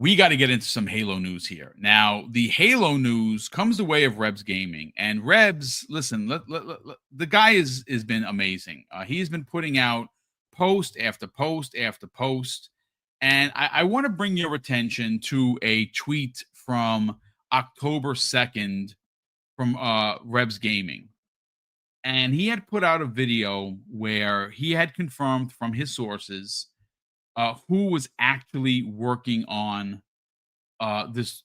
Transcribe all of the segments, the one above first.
we got to get into some Halo news here. Now, the Halo news comes the way of Rebs Gaming, and Rebs, listen, the guy has been amazing. He's been putting out post after post after post, and I want to bring your attention to a tweet from October 2nd from Rebs Gaming. And he had put out a video where he had confirmed from his sources who was actually working on this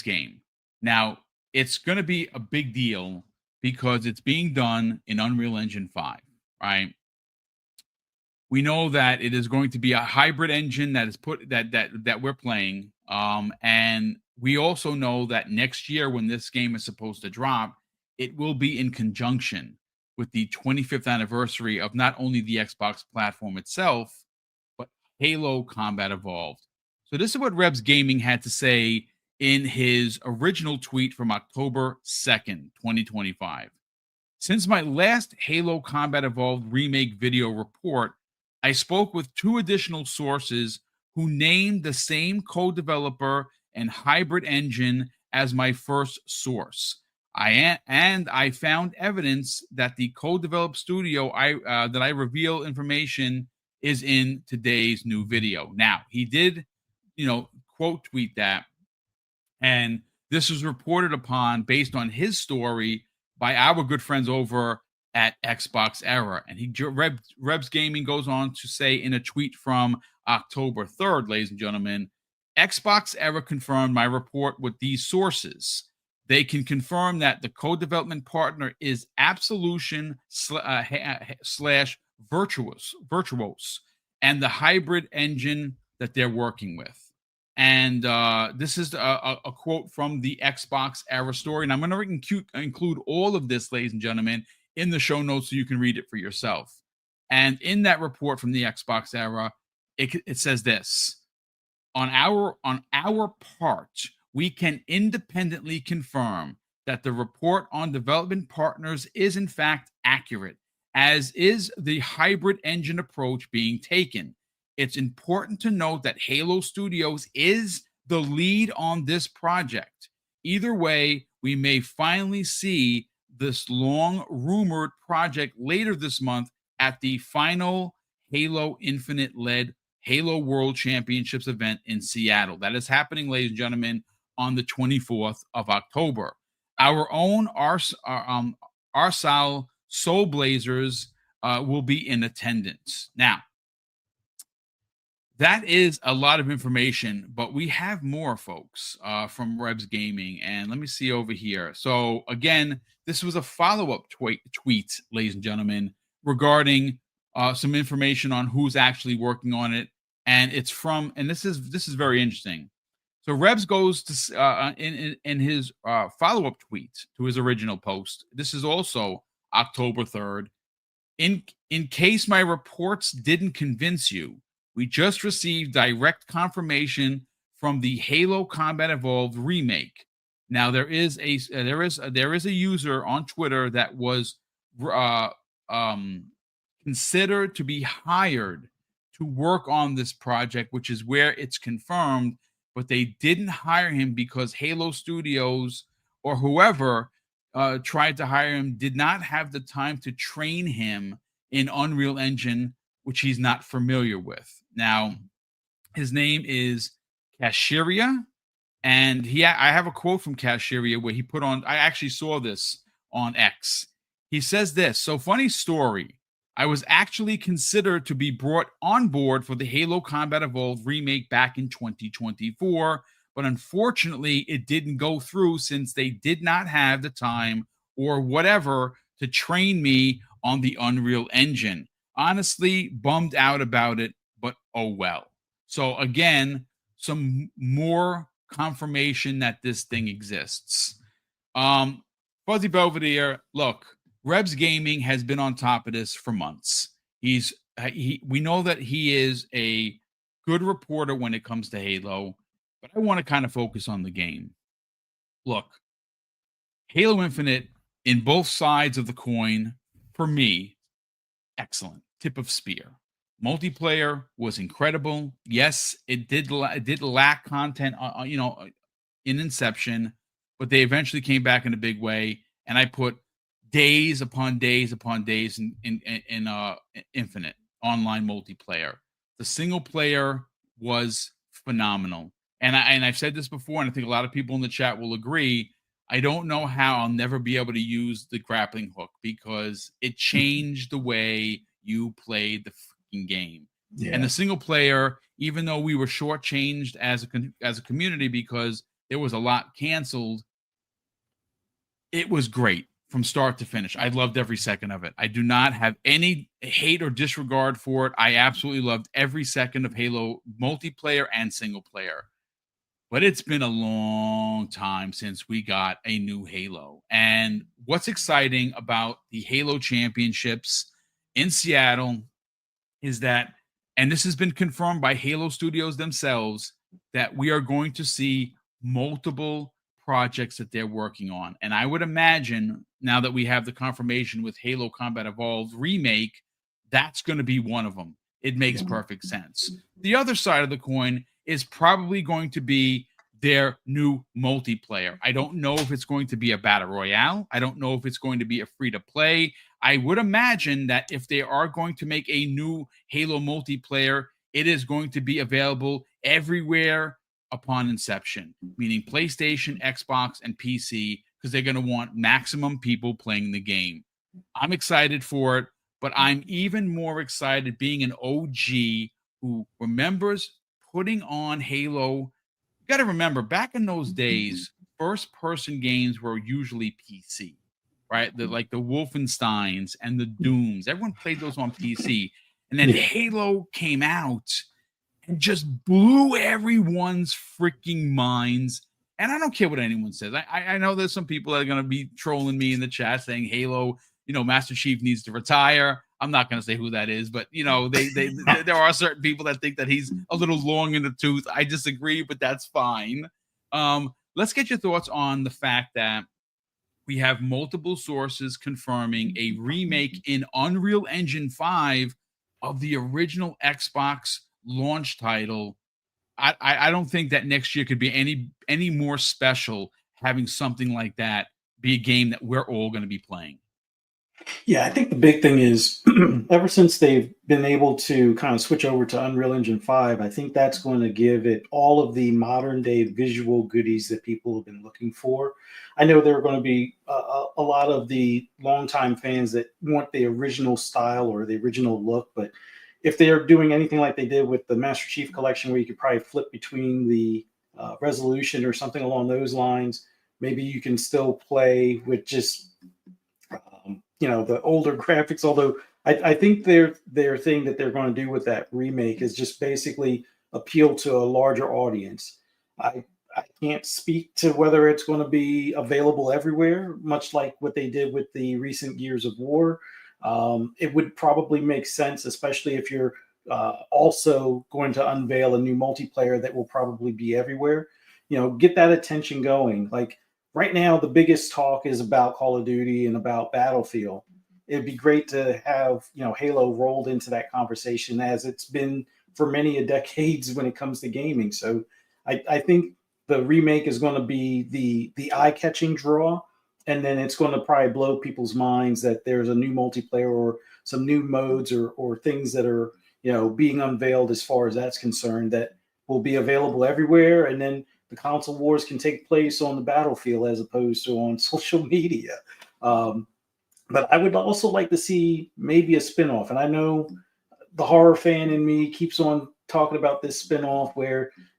game. Now, it's going to be a big deal because it's being done in Unreal Engine 5, right? We know that it is going to be a hybrid engine that is put that we're playing, and we also know that next year when this game is supposed to drop, it will be in conjunction with the 25th anniversary of not only the Xbox platform itself, but Halo Combat Evolved. So this is what Rebs Gaming had to say in his original tweet from October 2nd, 2025. Since my last Halo Combat Evolved remake video report, I spoke with two additional sources who named the same co-developer and hybrid engine as my first source. I found evidence that the co-developed studio that I reveal information is in today's new video. Now, he did, quote tweet that, and this was reported upon based on his story by our good friends over at Xbox Era. And Rebs Gaming goes on to say in a tweet from October 3rd, ladies and gentlemen, Xbox Era confirmed my report with these sources. They can confirm that the co-development partner is Absolution slash Virtuos, and the hybrid engine that they're working with. And this is a quote from the Xbox Era story. And I'm going to include all of this, ladies and gentlemen, in the show notes so you can read it for yourself. And in that report from the Xbox Era, it says this: on our part, we can independently confirm that the report on development partners is in fact accurate, as is the hybrid engine approach being taken. It's important to note that Halo Studios is the lead on this project. Either way, we may finally see this long rumored project later this month at the final Halo Infinite led Halo World Championships event in Seattle. That is happening, ladies and gentlemen, on the 24th of October. Our own Arsal Soul Blazers will be in attendance. Now, that is a lot of information, but we have more, folks, from Rebs Gaming. And let me see over here. So, again, this was a follow-up tweet, ladies and gentlemen, regarding some information on who's actually working on it. And it's from, and this is very interesting. So Rebs goes to in his follow-up tweet to his original post. This is also October 3rd. In case my reports didn't convince you, we just received direct confirmation from the Halo Combat Evolved remake. Now there is a user on Twitter that was considered to be hired to work on this project, which is where it's confirmed, but they didn't hire him because Halo Studios or whoever tried to hire him did not have the time to train him in Unreal Engine, which he's not familiar with. Now, his name is Cashiria, and I have a quote from Cashiria where he put on, I actually saw this on X. He says this: so funny story. I was actually considered to be brought on board for the Halo Combat Evolved remake back in 2024, but unfortunately it didn't go through since they did not have the time or whatever to train me on the Unreal Engine. Honestly, bummed out about it, but oh well. So again, some more confirmation that this thing exists. Fuzzy Belvedere, look, Rebs Gaming has been on top of this for months. We know that he is a good reporter when it comes to Halo, but I want to kind of focus on the game. Look, Halo Infinite in both sides of the coin, for me, excellent. Tip of spear. Multiplayer was incredible. Yes, it did lack content, in Inception, but they eventually came back in a big way. And I put days upon days upon days in Infinite online multiplayer. The single player was phenomenal, and I've said this before, and I think a lot of people in the chat will agree. I don't know how I'll never be able to use the grappling hook because it changed the way you played the freaking game. Yeah. And the single player, even though we were shortchanged as a community because there was a lot canceled, it was great from start to finish. I loved every second of it. I do not have any hate or disregard for it. I absolutely loved every second of Halo multiplayer and single player. But it's been a long time since we got a new Halo. And what's exciting about the Halo Championships in Seattle is that, and this has been confirmed by Halo Studios themselves, that we are going to see multiple projects that they're working on. And I would imagine, now that we have the confirmation with Halo Combat Evolved Remake, that's going to be one of them. It makes perfect sense. The other side of the coin is probably going to be their new multiplayer. I don't know if it's going to be a battle royale. I don't know if it's going to be a free to play. I would imagine that if they are going to make a new Halo multiplayer, it is going to be available everywhere upon inception, meaning PlayStation, Xbox, and PC, because they're going to want maximum people playing the game. I'm excited for it, but I'm even more excited being an OG who remembers putting on Halo. You got to remember, back in those days, first-person games were usually PC, right? Like the Wolfensteins and the Dooms. Everyone played those on PC. And then Halo came out and just blew everyone's freaking minds. And I don't care what anyone says. I know there's some people that are going to be trolling me in the chat saying Halo, Master Chief needs to retire. I'm not going to say who that is, but there are certain people that think that he's a little long in the tooth. I disagree, but that's fine. Let's get your thoughts on the fact that we have multiple sources confirming a remake in Unreal Engine 5 of the original Xbox launch title. I don't think that next year could be any more special having something like that be a game that we're all going to be playing. Yeah, I think the big thing is ever since they've been able to kind of switch over to Unreal Engine 5, I think that's going to give it all of the modern day visual goodies that people have been looking for. I know there are going to be a lot of the longtime fans that want the original style or the original look, but if they're doing anything like they did with the Master Chief Collection, where you could probably flip between the resolution or something along those lines, maybe you can still play with just the older graphics. Although I think their thing that they're going to do with that remake is just basically appeal to a larger audience. I can't speak to whether it's going to be available everywhere, much like what they did with the recent Gears of War. It would probably make sense, especially if you're also going to unveil a new multiplayer that will probably be everywhere. Get that attention going. Like right now, the biggest talk is about Call of Duty and about Battlefield. It'd be great to have Halo rolled into that conversation, as it's been for many a decades when it comes to gaming. So I think the remake is going to be the eye-catching draw, and then it's going to probably blow people's minds that there's a new multiplayer or some new modes or things that are being unveiled as far as that's concerned, that will be available everywhere. And then the console wars can take place on the battlefield as opposed to on social media. But I would also like to see maybe a spinoff. And I know the horror fan in me keeps on talking about this spinoff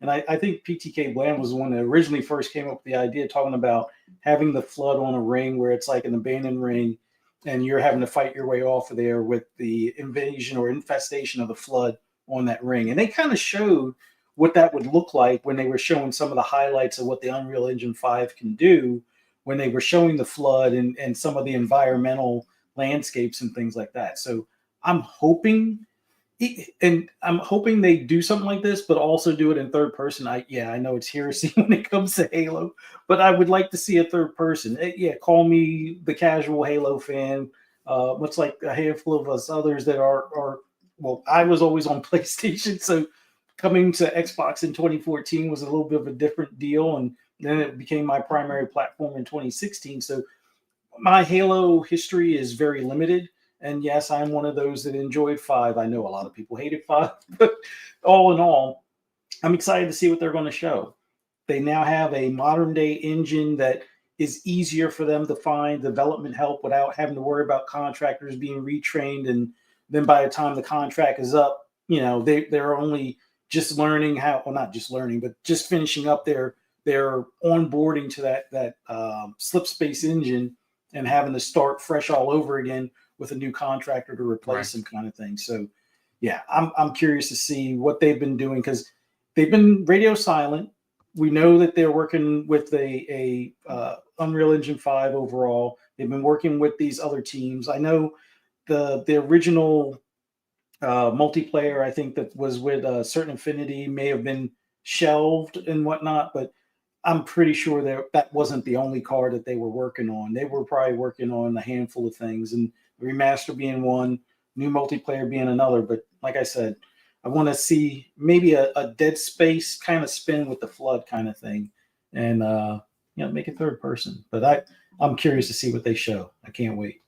and I think PTK Bland was the one that originally first came up with the idea, talking about having the flood on a ring where it's like an abandoned ring and you're having to fight your way off of there with the invasion or infestation of the flood on that ring. And they kind of showed what that would look like when they were showing some of the highlights of what the Unreal Engine 5 can do, when they were showing the flood and some of the environmental landscapes and things like that. So I'm hoping they do something like this, but also do it in third person. I know it's heresy when it comes to Halo, but I would like to see a third person. Call me the casual Halo fan, much like a handful of us others that are well, I was always on PlayStation, so coming to Xbox in 2014 was a little bit of a different deal, and then it became my primary platform in 2016. So my Halo history is very limited. And yes, I'm one of those that enjoyed five. I know a lot of people hated five, but all in all, I'm excited to see what they're going to show. They now have a modern day engine that is easier for them to find development help without having to worry about contractors being retrained. And then by the time the contract is up, they're only just learning how, well, not just learning, but just finishing up their onboarding to that slip space engine and having to start fresh all over again with a new contractor to replace them, kind of thing. So, yeah, I'm curious to see what they've been doing, because they've been radio silent. We know that they're working with a Unreal Engine 5 overall. They've been working with these other teams. I know the original multiplayer, I think that was with Certain Affinity, may have been shelved and whatnot, but I'm pretty sure that wasn't the only card that they were working on. They were probably working on a handful of things, and remaster being one, new multiplayer being another. But like I said, I want to see maybe a Dead Space kind of spin with the Flood kind of thing, and make it third person. But I'm curious to see what they show. I can't wait.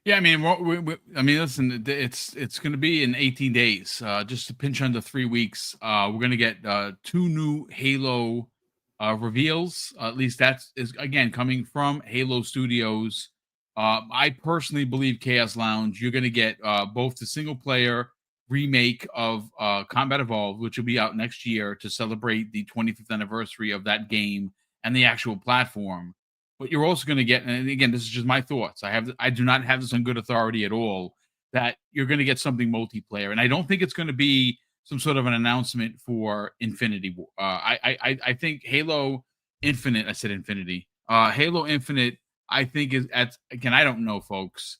Yeah, I mean, listen, it's going to be in 18 days, just to pinch under 3 weeks. We're going to get 2 new Halo reveals. At least is again coming from Halo Studios. I personally believe Chaos Lounge, you're going to get both the single player remake of Combat Evolved, which will be out next year to celebrate the 25th anniversary of that game and the actual platform. But you're also going to get, and again, this is just my thoughts. I do not have this on good authority at all, that you're going to get something multiplayer, and I don't think it's going to be some sort of an announcement for Infinity War. I think Halo Infinite. I said Infinity. Halo Infinite. I think is again. I don't know, folks.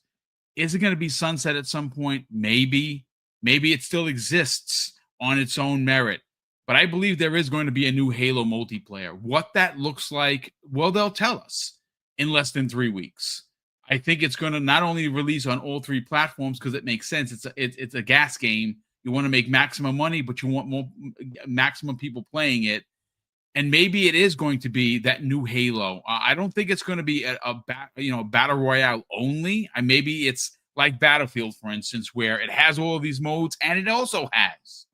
Is it going to be sunset at some point? Maybe. Maybe it still exists on its own merit. But I believe there is going to be a new Halo multiplayer. What that looks like, well, they'll tell us in less than 3 weeks. I think it's going to not only release on all 3 platforms, because it makes sense. It's a gas game. You want to make maximum money, but you want more maximum people playing it. And maybe it is going to be that new Halo. I don't think it's going to be a battle royale only. Maybe it's like Battlefield, for instance, where it has all of these modes, and it also has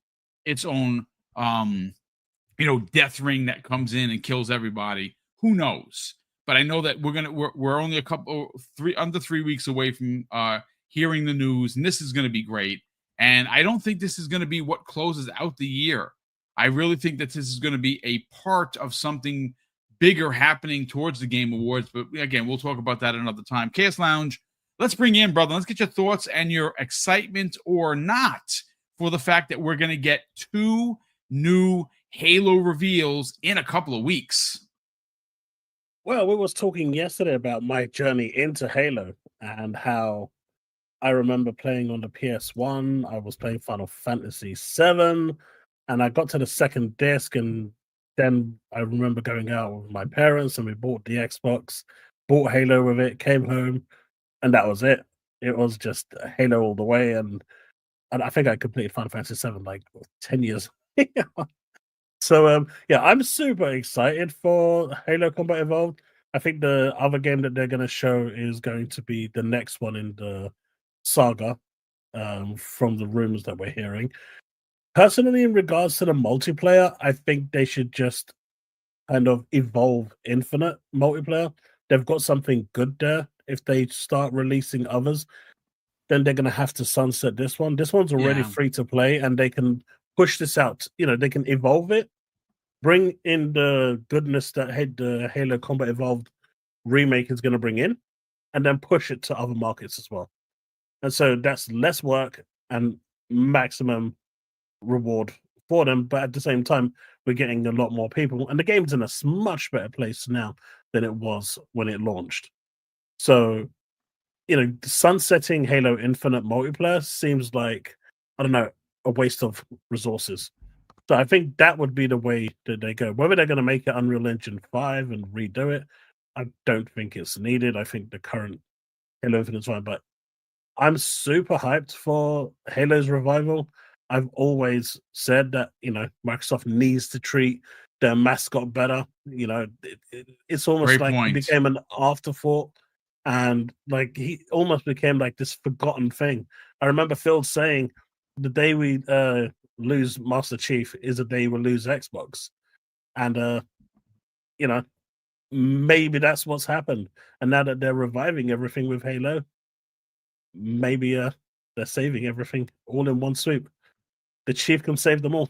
its own death ring that comes in and kills everybody. Who knows? But I know that we're only under 3 weeks away from hearing the news, and this is going to be great. And I don't think this is going to be what closes out the year. I really think that this is going to be a part of something bigger happening towards the Game Awards. But again, we'll talk about that another time. Chaos Lounge, let's bring you in, brother. Let's get your thoughts and your excitement or not for the fact that we're going to get 2 new Halo reveals in a couple of weeks. Well, we was talking yesterday about my journey into Halo and how I remember playing on the PS1. I was playing Final Fantasy VII, and I got to the second disc, and then I remember going out with my parents, and we bought the Xbox, bought Halo with it, came home, and that was it. It was just Halo all the way, and I think I completed Final Fantasy VII like 10 years. So, I'm super excited for Halo Combat Evolved. I think the other game that they're going to show is going to be the next one in the saga, from the rumors that we're hearing. Personally, in regards to the multiplayer, I think they should just kind of evolve Infinite multiplayer. They've got something good there. If they start releasing others, then they're going to have to sunset this one. This one's already free to play, and they can push this out. They can evolve it, bring in the goodness that the Halo Combat Evolved remake is going to bring in, and then push it to other markets as well. And so that's less work and maximum reward for them. But at the same time, we're getting a lot more people, and the game's in a much better place now than it was when it launched. So, sunsetting Halo Infinite multiplayer seems like, I don't know, a waste of resources. So I think that would be the way that they go. Whether they're going to make it Unreal Engine 5 and redo it, I don't think it's needed. I think the current Halo Infinite is fine, but I'm super hyped for Halo's revival. I've always said that, Microsoft needs to treat their mascot better. It's almost Great like it point. became an afterthought, and like he almost became like this forgotten thing. I remember Phil saying, "The day we lose Master Chief is the day we lose Xbox," and maybe that's what's happened. And now that they're reviving everything with Halo, maybe they're saving everything all in one swoop. The Chief can save them all.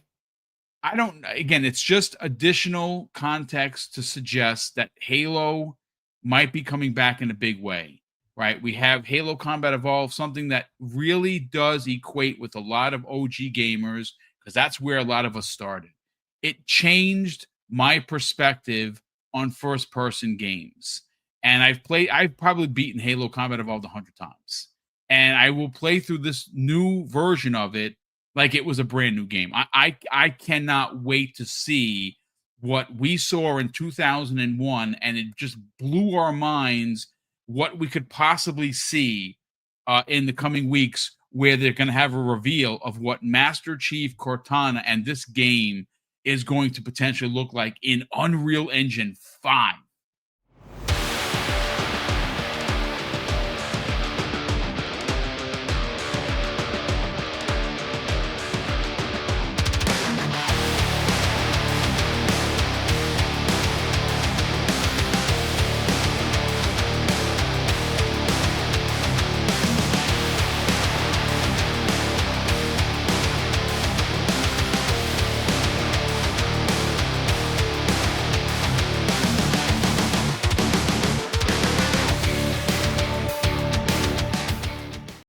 I don't, again, it's just additional context to suggest that Halo might be coming back in a big way, right? We have Halo Combat Evolved, something that really does equate with a lot of OG gamers, because that's where a lot of us started. It changed my perspective on first person games. And I've probably beaten Halo Combat Evolved 100 times. And I will play through this new version of it like it was a brand new game. I cannot wait to see what we saw in 2001, and it just blew our minds what we could possibly see in the coming weeks, where they're going to have a reveal of what Master Chief Cortana and this game is going to potentially look like in Unreal Engine 5.